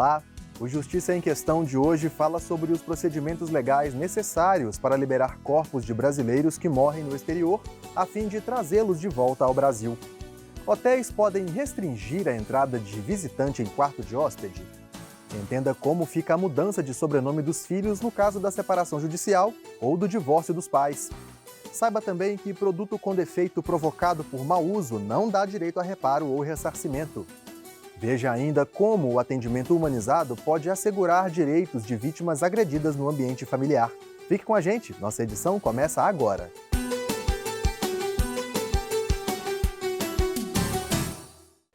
Olá! O Justiça em Questão de hoje fala sobre os procedimentos legais necessários para liberar corpos de brasileiros que morrem no exterior, a fim de trazê-los de volta ao Brasil. Hotéis podem restringir a entrada de visitante em quarto de hóspede? Entenda como fica a mudança de sobrenome dos filhos no caso da separação judicial ou do divórcio dos pais. Saiba também que produto com defeito provocado por mau uso não dá direito a reparo ou ressarcimento. Veja ainda como o atendimento humanizado pode assegurar direitos de vítimas agredidas no ambiente familiar. Fique com a gente, nossa edição começa agora.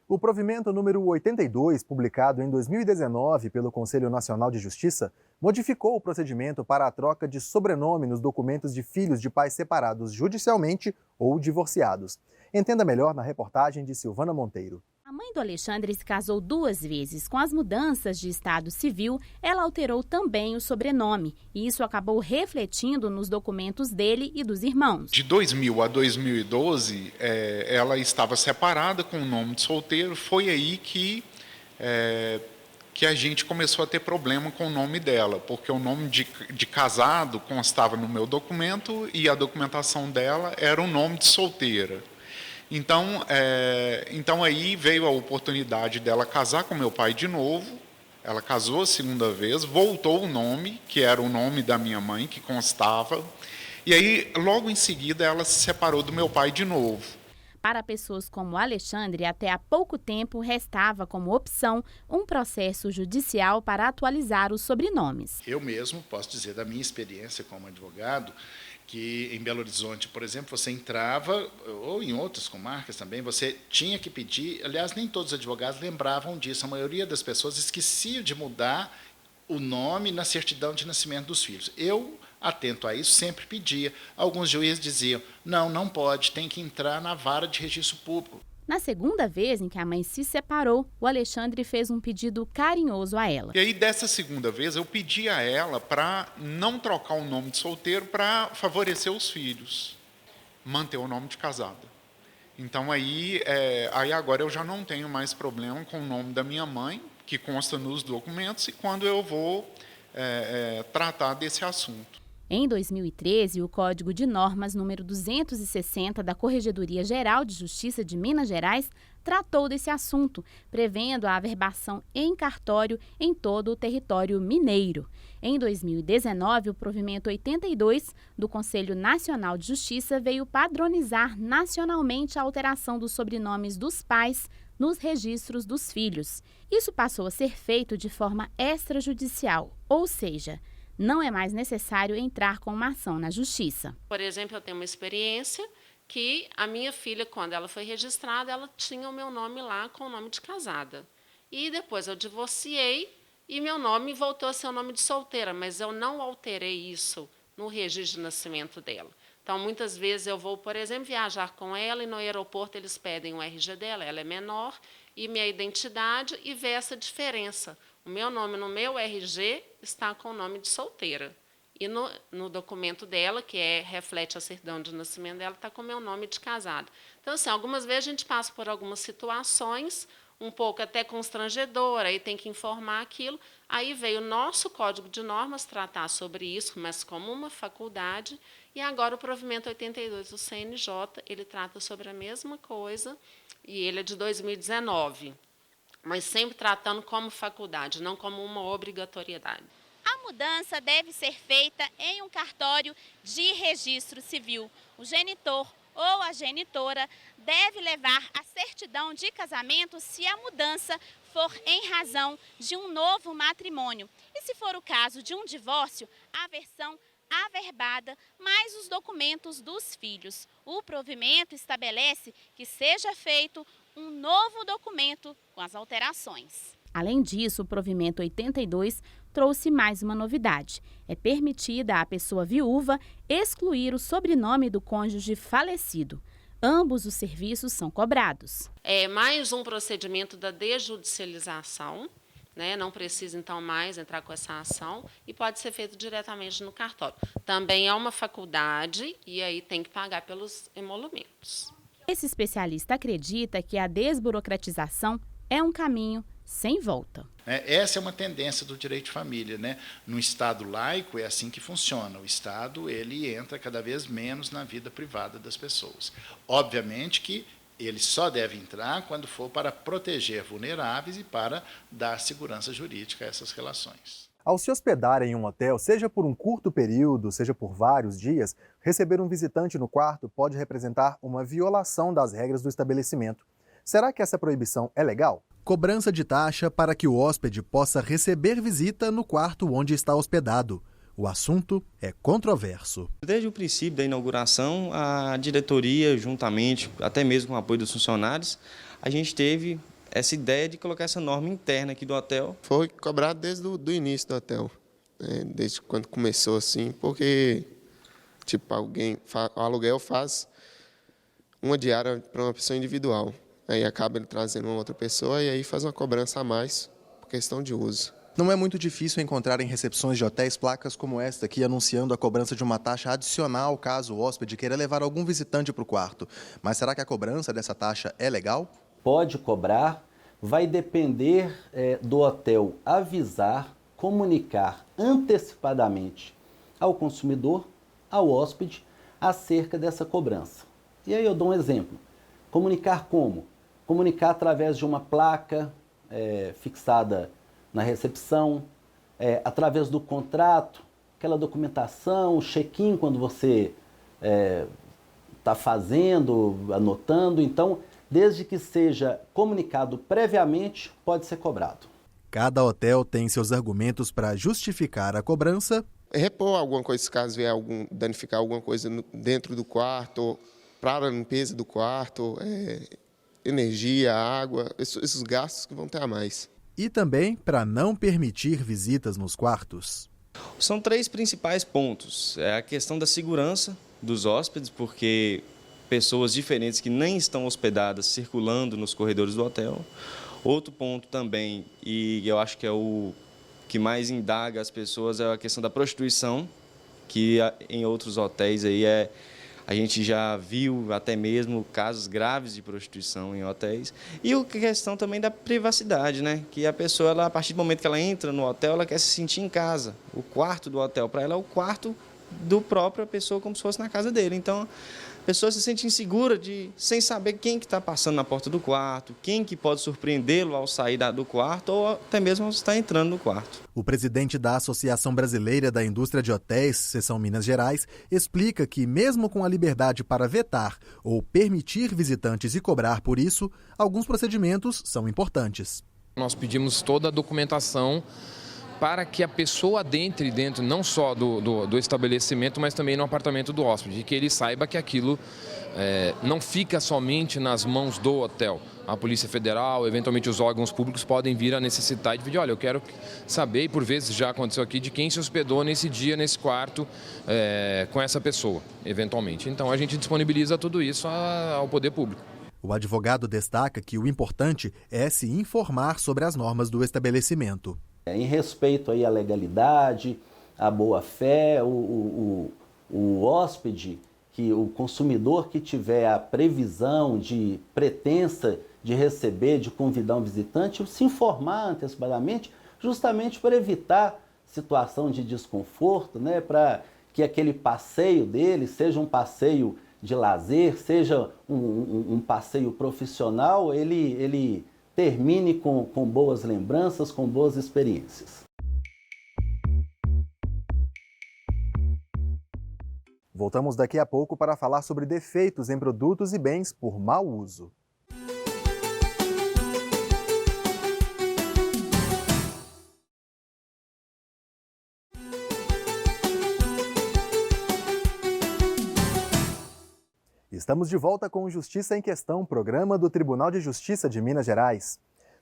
O provimento número 82, publicado em 2019 pelo Conselho Nacional de Justiça, modificou o procedimento para a troca de sobrenome nos documentos de filhos de pais separados judicialmente ou divorciados. Entenda melhor na reportagem de Silvana Monteiro. A mãe do Alexandre se casou 2 vezes. Com as mudanças de estado civil, ela alterou também o sobrenome. E isso acabou refletindo nos documentos dele e dos irmãos. De 2000 a 2012, ela estava separada com o nome de solteiro. Foi aí que a gente começou a ter problema com o nome dela, porque o nome de casado constava no meu documento e a documentação dela era o nome de solteira. Então aí veio a oportunidade dela casar com meu pai de novo. Ela casou a segunda vez, voltou o nome, que era o nome da minha mãe, que constava. E aí, logo em seguida, ela se separou do meu pai de novo. Para pessoas como Alexandre, até há pouco tempo restava como opção um processo judicial para atualizar os sobrenomes. Eu mesmo posso dizer da minha experiência como advogado, que em Belo Horizonte, por exemplo, você entrava, ou em outras comarcas também, você tinha que pedir, aliás, nem todos os advogados lembravam disso, a maioria das pessoas esquecia de mudar o nome na certidão de nascimento dos filhos. Eu, atento a isso, sempre pedia. Alguns juízes diziam, não pode, tem que entrar na vara de registro público. Na segunda vez em que a mãe se separou, o Alexandre fez um pedido carinhoso a ela. E aí, dessa segunda vez, eu pedi a ela para não trocar o nome de solteiro para favorecer os filhos, manter o nome de casada. Então, aí agora eu já não tenho mais problema com o nome da minha mãe, que consta nos documentos, e quando eu vou tratar desse assunto. Em 2013, o Código de Normas número 260 da Corregedoria Geral de Justiça de Minas Gerais tratou desse assunto, prevendo a averbação em cartório em todo o território mineiro. Em 2019, o provimento 82 do Conselho Nacional de Justiça veio padronizar nacionalmente a alteração dos sobrenomes dos pais nos registros dos filhos. Isso passou a ser feito de forma extrajudicial, ou seja, não é mais necessário entrar com uma ação na justiça. Por exemplo, eu tenho uma experiência que a minha filha, quando ela foi registrada, ela tinha o meu nome lá com o nome de casada. E depois eu divorciei e meu nome voltou a ser o nome de solteira, mas eu não alterei isso no registro de nascimento dela. Então, muitas vezes eu vou, por exemplo, viajar com ela e no aeroporto eles pedem o RG dela, ela é menor, e minha identidade, e vê essa diferença. O meu nome no meu RG está com o nome de solteira. E no documento dela, que reflete a certidão de nascimento dela, está com o meu nome de casada. Então, assim, algumas vezes a gente passa por algumas situações, um pouco até constrangedora, aí tem que informar aquilo. Aí veio o nosso Código de Normas tratar sobre isso, mas como uma faculdade. E agora o provimento 82 do CNJ, ele trata sobre a mesma coisa, e ele é de 2019. Mas sempre tratando como faculdade, não como uma obrigatoriedade. A mudança deve ser feita em um cartório de registro civil. O genitor ou a genitora deve levar a certidão de casamento se a mudança for em razão de um novo matrimônio. E se for o caso de um divórcio, a versão averbada mais os documentos dos filhos. O provimento estabelece que seja feito um novo documento com as alterações. Além disso, o provimento 82 trouxe mais uma novidade. É permitida à pessoa viúva excluir o sobrenome do cônjuge falecido. Ambos os serviços são cobrados. É mais um procedimento da desjudicialização, né? Não precisa, então, mais entrar com essa ação e pode ser feito diretamente no cartório. Também é uma faculdade e aí tem que pagar pelos emolumentos. Esse especialista acredita que a desburocratização é um caminho sem volta. Essa é uma tendência do direito de família, né? No Estado laico é assim que funciona. O Estado ele entra cada vez menos na vida privada das pessoas. Obviamente que ele só deve entrar quando for para proteger vulneráveis e para dar segurança jurídica a essas relações. Ao se hospedar em um hotel, seja por um curto período, seja por vários dias, receber um visitante no quarto pode representar uma violação das regras do estabelecimento. Será que essa proibição é legal? Cobrança de taxa para que o hóspede possa receber visita no quarto onde está hospedado. O assunto é controverso. Desde o princípio da inauguração, a diretoria, juntamente, até mesmo com o apoio dos funcionários, a gente teve essa ideia de colocar essa norma interna aqui do hotel. Foi cobrado desde o início do hotel, né? Desde quando começou assim, porque o aluguel faz uma diária para uma pessoa individual. Aí acaba ele trazendo uma outra pessoa e aí faz uma cobrança a mais por questão de uso. Não é muito difícil encontrar em recepções de hotéis placas como esta aqui anunciando a cobrança de uma taxa adicional caso o hóspede queira levar algum visitante para o quarto. Mas será que a cobrança dessa taxa é legal? Pode cobrar, vai depender do hotel avisar, comunicar antecipadamente ao consumidor, ao hóspede, acerca dessa cobrança. E aí eu dou um exemplo. Comunicar como? Comunicar através de uma placa fixada na recepção, através do contrato, aquela documentação, o check-in quando você está fazendo, anotando. Então, desde que seja comunicado previamente, pode ser cobrado. Cada hotel tem seus argumentos para justificar a cobrança. Repor alguma coisa, caso vier danificar alguma coisa dentro do quarto, para a limpeza do quarto, energia, água, esses gastos que vão ter a mais. E também para não permitir visitas nos quartos. São 3 principais pontos. É a questão da segurança dos hóspedes, porque pessoas diferentes que nem estão hospedadas circulando nos corredores do hotel. Outro ponto também, e eu acho que é o que mais indaga as pessoas, é a questão da prostituição, que em outros hotéis aí a gente já viu até mesmo casos graves de prostituição em hotéis. E a questão também da privacidade, né? Que a pessoa, a partir do momento que ela entra no hotel, ela quer se sentir em casa. O quarto do hotel, para ela, é o quarto do própria pessoa, como se fosse na casa dele. Então, a pessoa se sente insegura sem saber quem que está passando na porta do quarto, quem que pode surpreendê-lo ao sair do quarto ou até mesmo ao estar entrando no quarto. O presidente da Associação Brasileira da Indústria de Hotéis, seção Minas Gerais, explica que mesmo com a liberdade para vetar ou permitir visitantes e cobrar por isso, alguns procedimentos são importantes. Nós pedimos toda a documentação para que a pessoa adentre dentro não só do estabelecimento, mas também no apartamento do hóspede, e que ele saiba que aquilo não fica somente nas mãos do hotel. A Polícia Federal, eventualmente os órgãos públicos podem vir a necessitar de pedir, olha, eu quero saber, e por vezes já aconteceu aqui, de quem se hospedou nesse dia, nesse quarto, com essa pessoa, eventualmente. Então a gente disponibiliza tudo isso ao poder público. O advogado destaca que o importante é se informar sobre as normas do estabelecimento. Em respeito aí à legalidade, à boa-fé, o hóspede, o consumidor que tiver a previsão de pretensa de receber, de convidar um visitante, se informar antecipadamente, justamente para evitar situação de desconforto, né? Para que aquele passeio dele seja um passeio de lazer, seja um passeio profissional, ele termine com boas lembranças, com boas experiências. Voltamos daqui a pouco para falar sobre defeitos em produtos e bens por mau uso. Estamos de volta com o Justiça em Questão, programa do Tribunal de Justiça de Minas Gerais.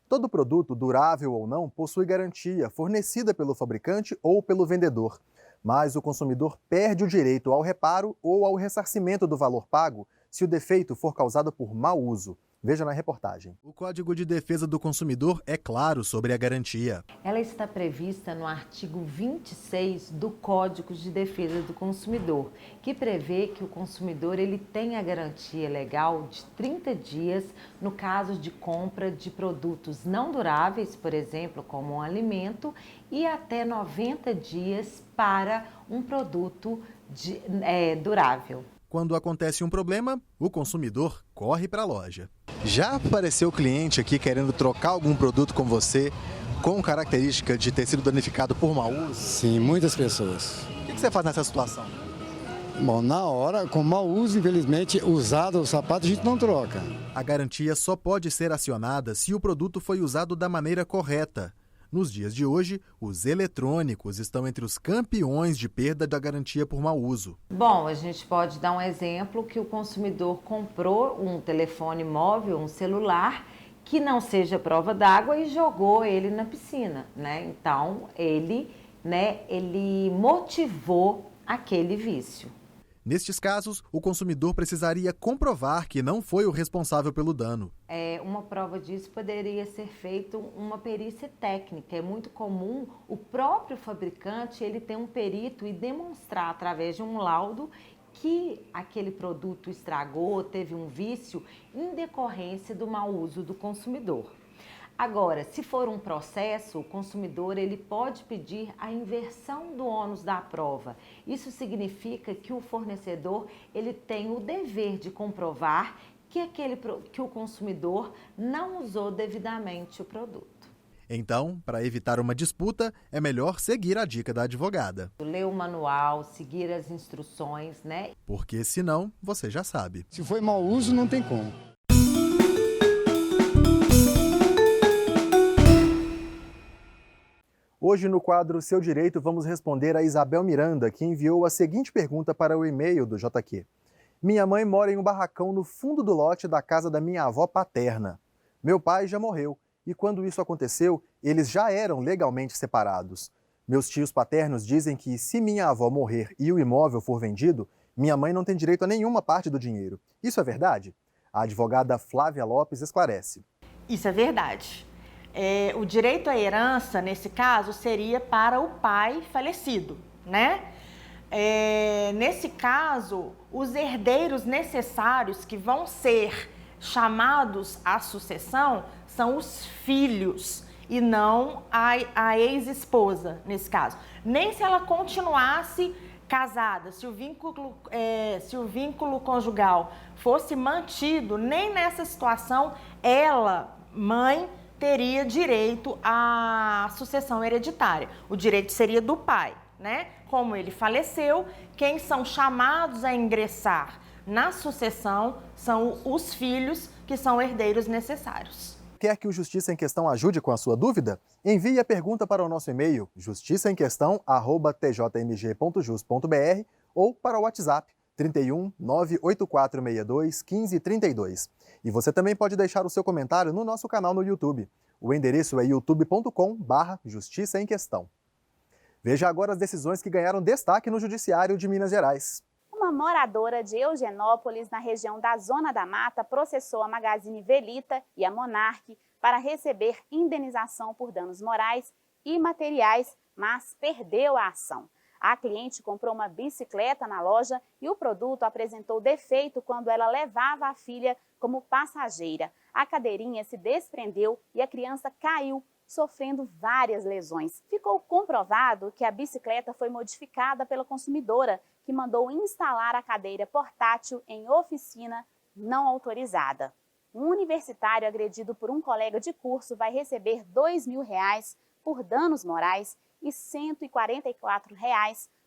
Todo produto, durável ou não, possui garantia fornecida pelo fabricante ou pelo vendedor. Mas o consumidor perde o direito ao reparo ou ao ressarcimento do valor pago se o defeito for causado por mau uso. Veja na reportagem. O Código de Defesa do Consumidor é claro sobre a garantia. Ela está prevista no artigo 26 do Código de Defesa do Consumidor, que prevê que o consumidor ele tem a garantia legal de 30 dias no caso de compra de produtos não duráveis, por exemplo, como um alimento, e até 90 dias para um produto durável. Quando acontece um problema, o consumidor corre para a loja. Já apareceu cliente aqui querendo trocar algum produto com você com característica de ter sido danificado por mau uso? Sim, muitas pessoas. O que você faz nessa situação? Bom, na hora, com mau uso, infelizmente, usado o sapato, a gente não troca. A garantia só pode ser acionada se o produto foi usado da maneira correta. Nos dias de hoje, os eletrônicos estão entre os campeões de perda da garantia por mau uso. Bom, a gente pode dar um exemplo que o consumidor comprou um telefone móvel, um celular, que não seja prova d'água e jogou ele na piscina, né? Então, ele motivou aquele vício. Nestes casos, o consumidor precisaria comprovar que não foi o responsável pelo dano. Uma prova disso poderia ser feita uma perícia técnica. É muito comum o próprio fabricante ele ter um perito e demonstrar através de um laudo que aquele produto estragou, teve um vício em decorrência do mau uso do consumidor. Agora, se for um processo, o consumidor ele pode pedir a inversão do ônus da prova. Isso significa que o fornecedor ele tem o dever de comprovar que o consumidor não usou devidamente o produto. Então, para evitar uma disputa, é melhor seguir a dica da advogada. Ler o manual, seguir as instruções, né? Porque senão, você já sabe. Se foi mau uso, não tem como. Hoje, no quadro Seu Direito, vamos responder a Isabel Miranda, que enviou a seguinte pergunta para o e-mail do JQ. Minha mãe mora em um barracão no fundo do lote da casa da minha avó paterna. Meu pai já morreu e quando isso aconteceu, eles já eram legalmente separados. Meus tios paternos dizem que se minha avó morrer e o imóvel for vendido, minha mãe não tem direito a nenhuma parte do dinheiro. Isso é verdade? A advogada Flávia Lopes esclarece. Isso é verdade. O direito à herança, nesse caso, seria para o pai falecido, né? Nesse caso, os herdeiros necessários que vão ser chamados à sucessão são os filhos e não a ex-esposa, nesse caso. Nem se ela continuasse casada, se o vínculo conjugal fosse mantido, nem nessa situação ela, mãe, teria direito à sucessão hereditária. O direito seria do pai, né? Como ele faleceu, quem são chamados a ingressar na sucessão são os filhos, que são herdeiros necessários. Quer que o Justiça em Questão ajude com a sua dúvida? Envie a pergunta para o nosso e-mail justiçaemquestão@tjmg.jus.br ou para o WhatsApp 31 98462 1532. E você também pode deixar o seu comentário no nosso canal no YouTube. O endereço é youtube.com/Justiça em Questão. Veja agora as decisões que ganharam destaque no Judiciário de Minas Gerais. Uma moradora de Eugenópolis, na região da Zona da Mata, processou a Magazine Velita e a Monark para receber indenização por danos morais e materiais, mas perdeu a ação. A cliente comprou uma bicicleta na loja e o produto apresentou defeito quando ela levava a filha como passageira. A cadeirinha se desprendeu e a criança caiu, sofrendo várias lesões. Ficou comprovado que a bicicleta foi modificada pela consumidora, que mandou instalar a cadeira portátil em oficina não autorizada. Um universitário agredido por um colega de curso vai receber R$ 2.000 por danos morais e R$ 144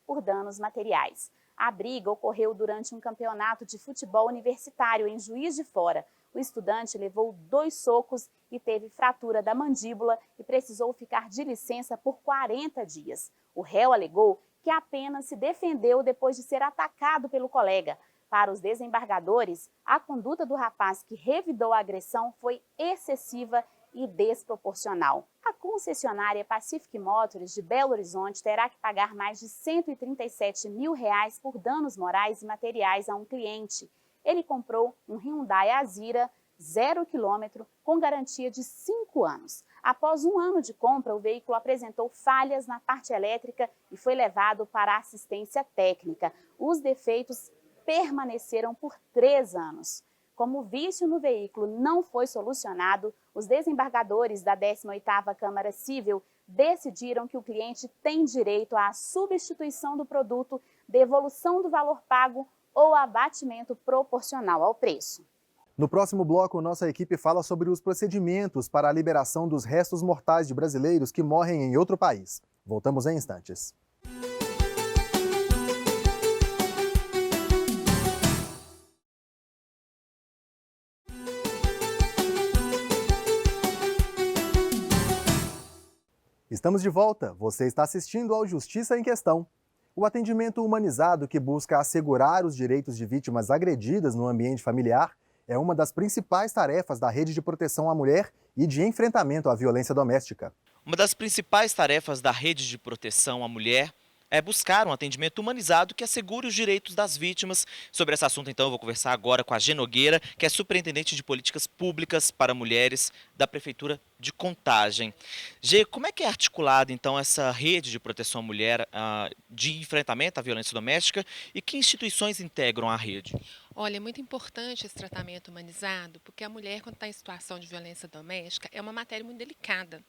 por danos materiais. A briga ocorreu durante um campeonato de futebol universitário em Juiz de Fora. O estudante levou 2 socos e teve fratura da mandíbula e precisou ficar de licença por 40 dias. O réu alegou que apenas se defendeu depois de ser atacado pelo colega. Para os desembargadores, a conduta do rapaz que revidou a agressão foi excessiva e desproporcional. A concessionária Pacific Motors de Belo Horizonte terá que pagar mais de R$ 137 mil por danos morais e materiais a um cliente. Ele comprou um Hyundai Azira 0 km, com garantia de 5 anos. Após 1 ano de compra, o veículo apresentou falhas na parte elétrica e foi levado para assistência técnica. Os defeitos permaneceram por 3 anos. Como o vício no veículo não foi solucionado, os desembargadores da 18ª Câmara Civil decidiram que o cliente tem direito à substituição do produto, devolução do valor pago ou abatimento proporcional ao preço. No próximo bloco, nossa equipe fala sobre os procedimentos para a liberação dos restos mortais de brasileiros que morrem em outro país. Voltamos em instantes. Estamos de volta. Você está assistindo ao Justiça em Questão. O atendimento humanizado que busca assegurar os direitos de vítimas agredidas no ambiente familiar é uma das principais tarefas da Rede de Proteção à Mulher e de enfrentamento à violência doméstica. Uma das principais tarefas da Rede de Proteção à Mulher é buscar um atendimento humanizado que assegure os direitos das vítimas. Sobre esse assunto, então, eu vou conversar agora com a Gê Nogueira, que é superintendente de políticas públicas para mulheres da Prefeitura de Contagem. Gê, como é que é articulada, então, essa rede de proteção à mulher de enfrentamento à violência doméstica e que instituições integram a rede? Olha, é muito importante esse tratamento humanizado, porque a mulher, quando está em situação de violência doméstica, é uma matéria muito delicada.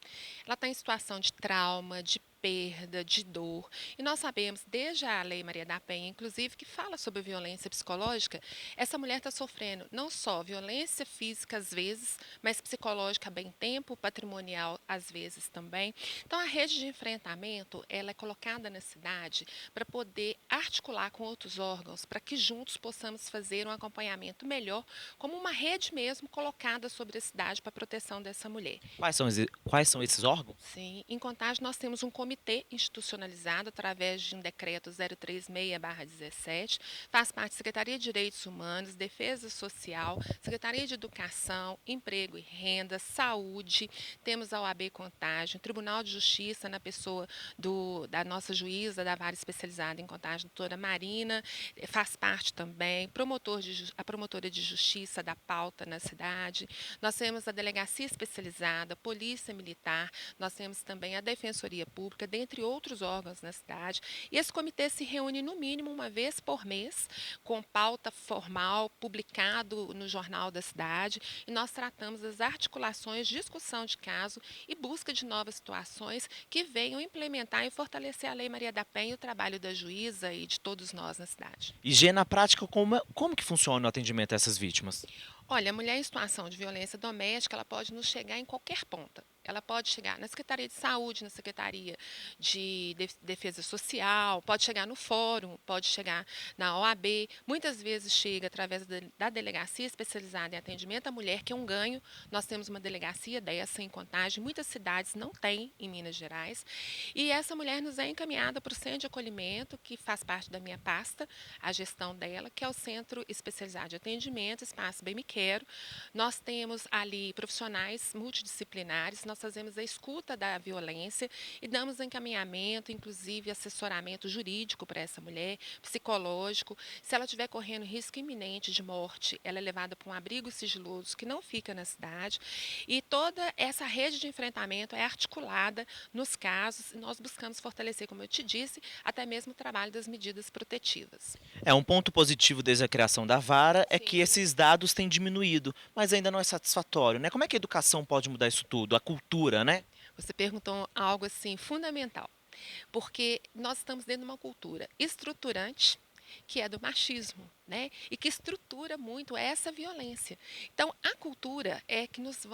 Ela está em situação de trauma, de perda, de dor. E nós sabemos, desde a Lei Maria da Penha, inclusive, que fala sobre violência psicológica, essa mulher está sofrendo não só violência física, às vezes, mas psicológica bem tempo, patrimonial, às vezes também. Então, a rede de enfrentamento, ela é colocada na cidade para poder articular com outros órgãos, para que juntos possamos fazer um acompanhamento melhor, como uma rede mesmo colocada sobre a cidade para a proteção dessa mulher. Quais são esses órgãos? Sim, em Contagem nós temos um comitê institucionalizado através de um decreto 036/17, faz parte da Secretaria de Direitos Humanos, Defesa Social, Secretaria de Educação, Emprego e Renda, Saúde, temos a OAB Contagem, Tribunal de Justiça na pessoa da nossa juíza da vara especializada em Contagem, doutora Marina, faz parte também, a promotora de justiça da pauta na cidade, nós temos a delegacia especializada, polícia militar, nós temos também a defensoria pública, dentre outros órgãos na cidade, e esse comitê se reúne no mínimo uma vez por mês, com pauta formal, publicado no jornal da cidade, e nós tratamos das articulações, discussão de caso e busca de novas situações que venham implementar e fortalecer a Lei Maria da Penha e o trabalho da juíza e de todos nós na cidade. E, Gê, na prática, como que funciona o atendimento a essas vítimas? Olha, a mulher em situação de violência doméstica, ela pode nos chegar em qualquer ponta. Ela pode chegar na Secretaria de Saúde, na Secretaria de Defesa Social, pode chegar no fórum, pode chegar na OAB. Muitas vezes chega através da delegacia especializada em atendimento à mulher, que é um ganho. Nós temos uma delegacia dessa em Contagem, muitas cidades não têm em Minas Gerais. E essa mulher nos é encaminhada para o Centro de Acolhimento, que faz parte da minha pasta, a gestão dela, que é o Centro Especializado de Atendimento, Espaço Bem Me Quero. Nós temos ali profissionais multidisciplinares, nós fazemos a escuta da violência e damos encaminhamento, inclusive assessoramento jurídico para essa mulher, psicológico. Se ela estiver correndo risco iminente de morte, ela é levada para um abrigo sigiloso que não fica na cidade. E toda essa rede de enfrentamento é articulada nos casos e nós buscamos fortalecer, como eu te disse, até mesmo o trabalho das medidas protetivas. Um ponto positivo desde a criação da vara é que esses dados têm diminuído, mas ainda não é satisfatório, né? Como é que a educação pode mudar isso tudo? A cultura, né? Você perguntou algo assim fundamental, porque nós estamos dentro de uma cultura estruturante, que é do machismo, né? E que estrutura muito essa violência. Então, a cultura é que nos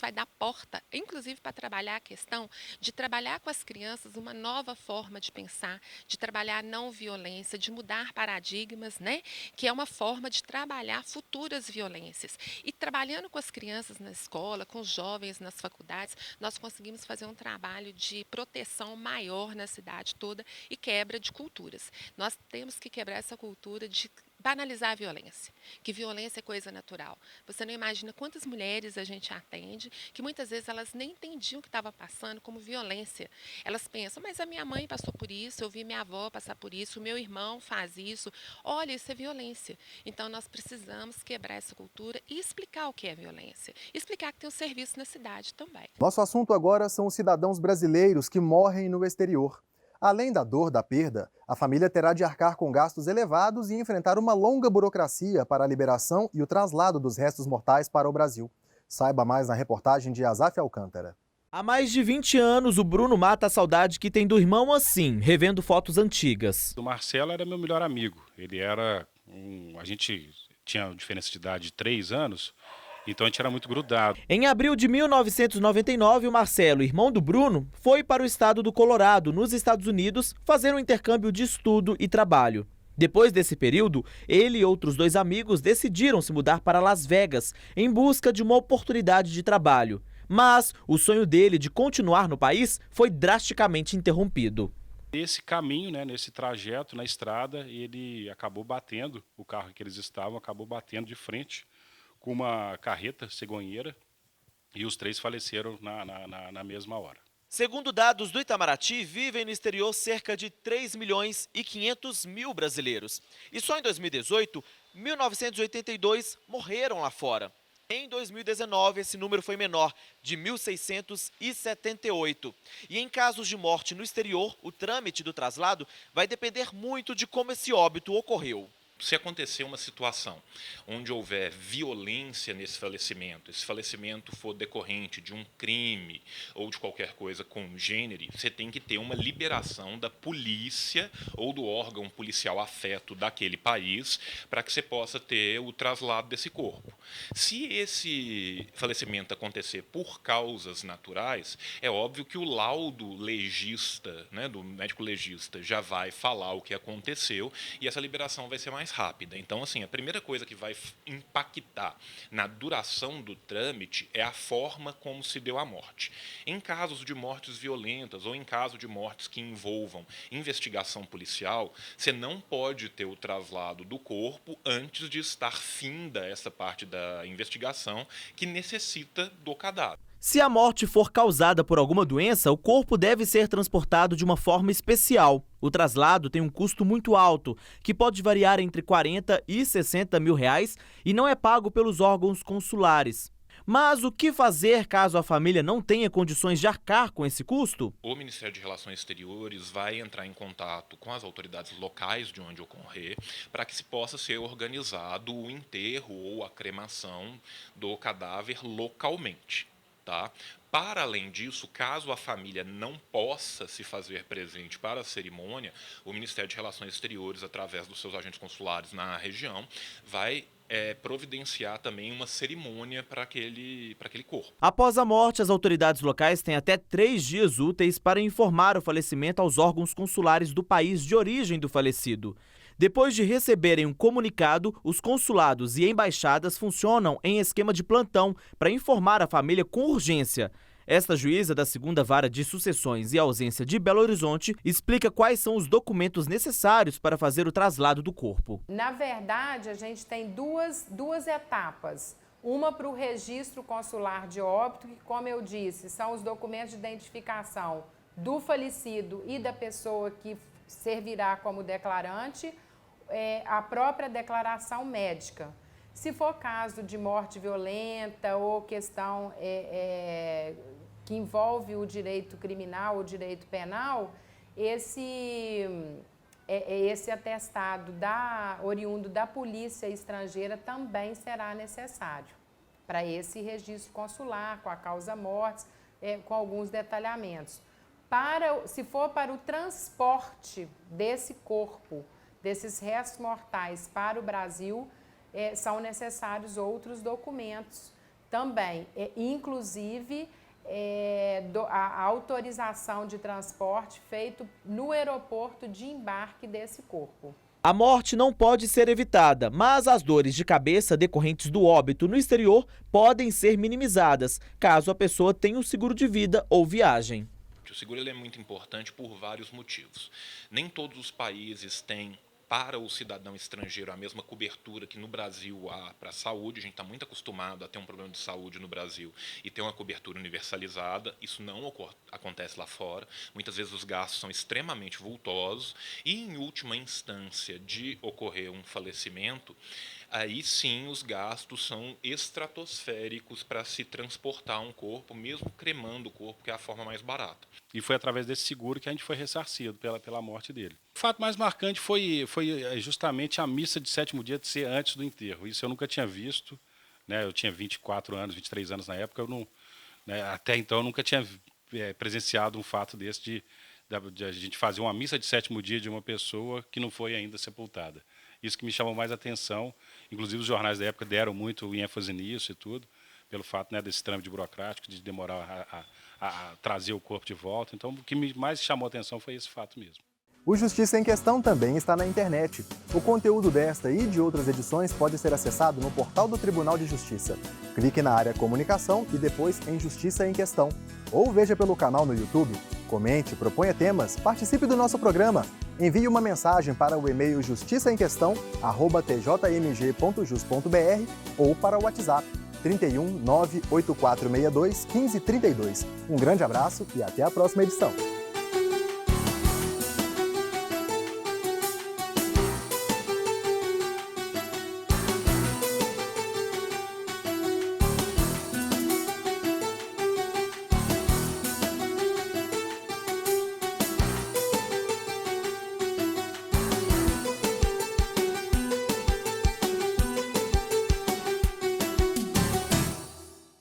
vai dar porta, inclusive para trabalhar a questão de trabalhar com as crianças uma nova forma de pensar, de trabalhar a não violência, de mudar paradigmas, né? Que é uma forma de trabalhar futuras violências. E trabalhando com as crianças na escola, com os jovens nas faculdades, nós conseguimos fazer um trabalho de proteção maior na cidade toda e quebra de culturas. Nós temos que quebrar essa cultura de banalizar a violência, que violência é coisa natural. Você não imagina quantas mulheres a gente atende, que muitas vezes elas nem entendiam o que estava passando como violência. Elas pensam, mas a minha mãe passou por isso, eu vi minha avó passar por isso, o meu irmão faz isso. Olha, isso é violência. Então, nós precisamos quebrar essa cultura e explicar o que é violência. Explicar que tem um serviço na cidade também. Nosso assunto agora são os cidadãos brasileiros que morrem no exterior. Além da dor da perda, a família terá de arcar com gastos elevados e enfrentar uma longa burocracia para a liberação e o traslado dos restos mortais para o Brasil. Saiba mais na reportagem de Azaf Alcântara. Há mais de 20 anos, o Bruno mata a saudade que tem do irmão assim, revendo fotos antigas. O Marcelo era meu melhor amigo. Ele era a gente tinha uma diferença de idade de 3 anos, então a gente era muito grudado. Em abril de 1999, o Marcelo, irmão do Bruno, foi para o estado do Colorado, nos Estados Unidos, fazer um intercâmbio de estudo e trabalho. Depois desse período, ele e outros 2 amigos decidiram se mudar para Las Vegas, em busca de uma oportunidade de trabalho. Mas o sonho dele de continuar no país foi drasticamente interrompido. Nesse caminho, nesse trajeto, na estrada, ele acabou batendo, o carro que eles estavam acabou batendo de frente com uma carreta cegonheira e os 3 faleceram na mesma hora. Segundo dados do Itamaraty, vivem no exterior cerca de 3.500.000 brasileiros. E só em 2018, 1.982 morreram lá fora. Em 2019, esse número foi menor, de 1.678. E em casos de morte no exterior, o trâmite do traslado vai depender muito de como esse óbito ocorreu. Se acontecer uma situação onde houver violência nesse falecimento, esse falecimento for decorrente de um crime ou de qualquer coisa congênere, você tem que ter uma liberação da polícia ou do órgão policial afeto daquele país para que você possa ter o traslado desse corpo. Se esse falecimento acontecer por causas naturais, é óbvio que o laudo legista, do médico legista, já vai falar o que aconteceu e essa liberação vai ser mais rápida. Então, assim, a primeira coisa que vai impactar na duração do trâmite é a forma como se deu a morte. Em casos de mortes violentas ou em caso de mortes que envolvam investigação policial, você não pode ter o traslado do corpo antes de estar finda essa parte da investigação que necessita do cadáver. Se a morte for causada por alguma doença, o corpo deve ser transportado de uma forma especial. O traslado tem um custo muito alto, que pode variar entre 40 e 60 mil reais e não é pago pelos órgãos consulares. Mas o que fazer caso a família não tenha condições de arcar com esse custo? O Ministério de Relações Exteriores vai entrar em contato com as autoridades locais de onde ocorrer para que se possa ser organizado o enterro ou a cremação do cadáver localmente. Tá? Para além disso, caso a família não possa se fazer presente para a cerimônia, o Ministério de Relações Exteriores, através dos seus agentes consulares na região, vai providenciar também uma cerimônia para aquele corpo. Após a morte, as autoridades locais têm até 3 dias úteis para informar o falecimento aos órgãos consulares do país de origem do falecido. Depois de receberem um comunicado, os consulados e embaixadas funcionam em esquema de plantão para informar a família com urgência. Esta juíza da 2ª Vara de Sucessões e Ausência de Belo Horizonte explica quais são os documentos necessários para fazer o traslado do corpo. Na verdade, a gente tem duas etapas. Uma para o registro consular de óbito, que, como eu disse, são os documentos de identificação do falecido e da pessoa que servirá como declarante, a própria declaração médica. Se for caso de morte violenta ou questão que envolve o direito criminal ou direito penal, esse atestado oriundo da polícia estrangeira também será necessário para esse registro consular, com a causa mortis, com alguns detalhamentos. Se for para o transporte desse corpo, desses restos mortais para o Brasil, são necessários outros documentos também, inclusive a autorização de transporte feito no aeroporto de embarque desse corpo. A morte não pode ser evitada, mas as dores de cabeça decorrentes do óbito no exterior podem ser minimizadas, caso a pessoa tenha um seguro de vida ou viagem. O seguro é muito importante por vários motivos. Nem todos os países têm para o cidadão estrangeiro a mesma cobertura que no Brasil há para a saúde. A gente está muito acostumado a ter um problema de saúde no Brasil e ter uma cobertura universalizada. Isso não acontece lá fora. Muitas vezes os gastos são extremamente vultosos e, em última instância, de ocorrer um falecimento, aí sim os gastos são estratosféricos para se transportar um corpo, mesmo cremando o corpo, que é a forma mais barata. E foi através desse seguro que a gente foi ressarcido pela morte dele. O fato mais marcante foi justamente a missa de 7º dia de ser antes do enterro. Isso eu nunca tinha visto, né? Eu tinha 24 anos, 23 anos na época, até então eu nunca tinha presenciado um fato desse de a gente fazer uma missa de 7º dia de uma pessoa que não foi ainda sepultada. Isso que me chamou mais atenção, inclusive os jornais da época deram muito ênfase nisso e tudo, pelo fato, né, desse trâmite burocrático, de demorar a trazer o corpo de volta. Então, o que mais chamou atenção foi esse fato mesmo. O Justiça em Questão também está na internet. O conteúdo desta e de outras edições pode ser acessado no portal do Tribunal de Justiça. Clique na área Comunicação e depois em Justiça em Questão. Ou veja pelo canal no YouTube. Comente, proponha temas, participe do nosso programa. Envie uma mensagem para o e-mail justiçaemquestão@tjmg.jus.br ou para o WhatsApp 31 98462 1532. Um grande abraço e até a próxima edição.